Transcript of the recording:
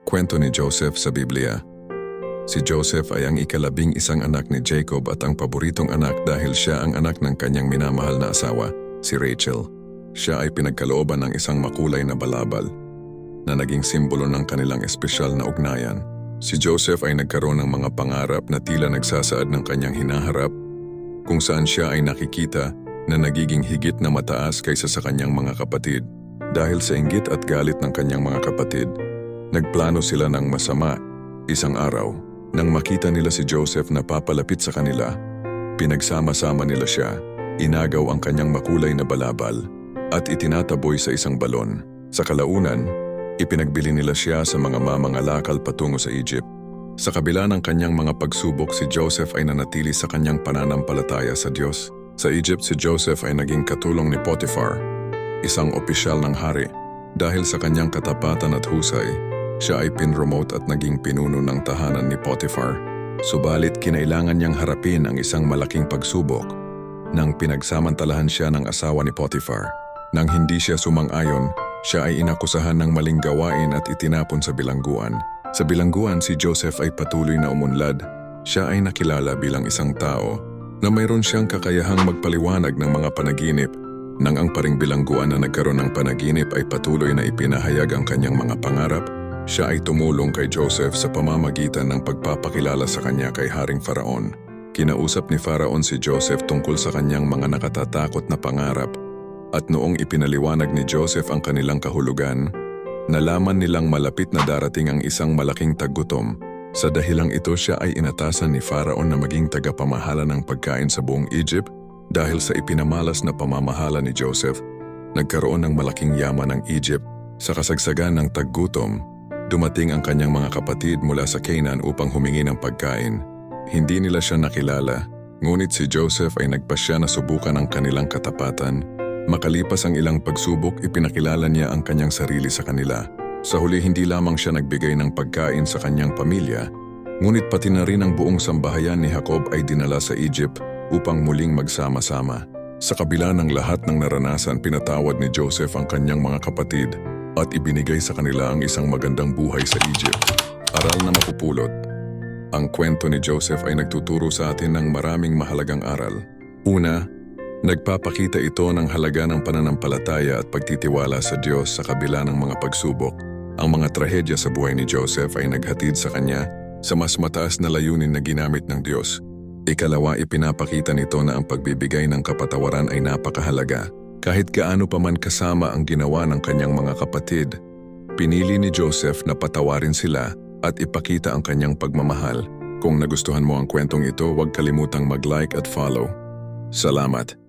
Kwento ni Joseph sa Biblia. Si Joseph ay ang ika-11 anak ni Jacob at ang paboritong anak dahil siya ang anak ng kanyang minamahal na asawa, si Rachel. Siya ay pinagkalooban ng isang makulay na balabal na naging simbolo ng kanilang espesyal na ugnayan. Si Joseph ay nagkaroon ng mga pangarap na tila nagsasaad ng kanyang hinaharap, kung saan siya ay nakikita na nagiging higit na mataas kaysa sa kanyang mga kapatid. Dahil sa inggit at galit ng kanyang mga kapatid, nagplano sila ng masama. Isang araw, nang makita nila si Joseph na papalapit sa kanila, pinagsama-sama nila siya, inagaw ang kanyang makulay na balabal, at itinataboy sa isang balon. Sa kalaunan, ipinagbili nila siya sa mga mamangalakal patungo sa Egypt. Sa kabila ng kanyang mga pagsubok, si Joseph ay nanatili sa kanyang pananampalataya sa Diyos. Sa Egypt, si Joseph ay naging katulong ni Potiphar, isang opisyal ng hari. Dahil sa kanyang katapatan at husay, siya ay pinromote at naging pinuno ng tahanan ni Potiphar. Subalit kinailangan niyang harapin ang isang malaking pagsubok nang pinagsamantalahan siya ng asawa ni Potiphar. Nang hindi siya sumang-ayon, siya ay inakusahan ng maling gawain at itinapon sa bilangguan. Sa bilangguan, si Joseph ay patuloy na umunlad. Siya ay nakilala bilang isang tao na mayroon siyang kakayahang magpaliwanag ng mga panaginip. Nang ang paring bilangguan na nagkaroon ng panaginip ay patuloy na ipinahayag ang kanyang mga pangarap, siya ay tumulong kay Joseph sa pamamagitan ng pagpapakilala sa kanya kay Haring Faraon. Kinausap ni Faraon si Joseph tungkol sa kanyang mga nakatatakot na pangarap, at noong ipinaliwanag ni Joseph ang kanilang kahulugan, nalaman nilang malapit na darating ang isang malaking taggutom. Sa dahilang ito, siya ay inatasan ni Faraon na maging tagapamahala ng pagkain sa buong Egypt. Dahil sa ipinamalas na pamamahala ni Joseph, nagkaroon ng malaking yaman ng Egypt. Sa kasagsagan ng taggutom, dumating ang kanyang mga kapatid mula sa Canaan upang humingi ng pagkain. Hindi nila siya nakilala, ngunit si Joseph ay nagpasya na subukan ang kanilang katapatan. Makalipas ang ilang pagsubok, ipinakilala niya ang kanyang sarili sa kanila. Sa huli, hindi lamang siya nagbigay ng pagkain sa kanyang pamilya, ngunit pati na rin ang buong sambahayan ni Jacob ay dinala sa Egypt upang muling magsama-sama. Sa kabila ng lahat ng naranasan, pinatawad ni Joseph ang kanyang mga kapatid at ibinigay sa kanila ang isang magandang buhay sa Egypt. Aral na mapupulot. Ang kwento ni Joseph ay nagtuturo sa atin ng maraming mahalagang aral. Una, nagpapakita ito ng halaga ng pananampalataya at pagtitiwala sa Diyos sa kabila ng mga pagsubok. Ang mga trahedya sa buhay ni Joseph ay naghatid sa kanya sa mas mataas na layunin na ginamit ng Diyos. Ikalawa, ipinapakita nito na ang pagbibigay ng kapatawaran ay napakahalaga. Kahit gaano pa man kasama ang ginawa ng kanyang mga kapatid, pinili ni Joseph na patawarin sila at ipakita ang kanyang pagmamahal. Kung nagustuhan mo ang kwentong ito, huwag kalimutang mag-like at follow. Salamat!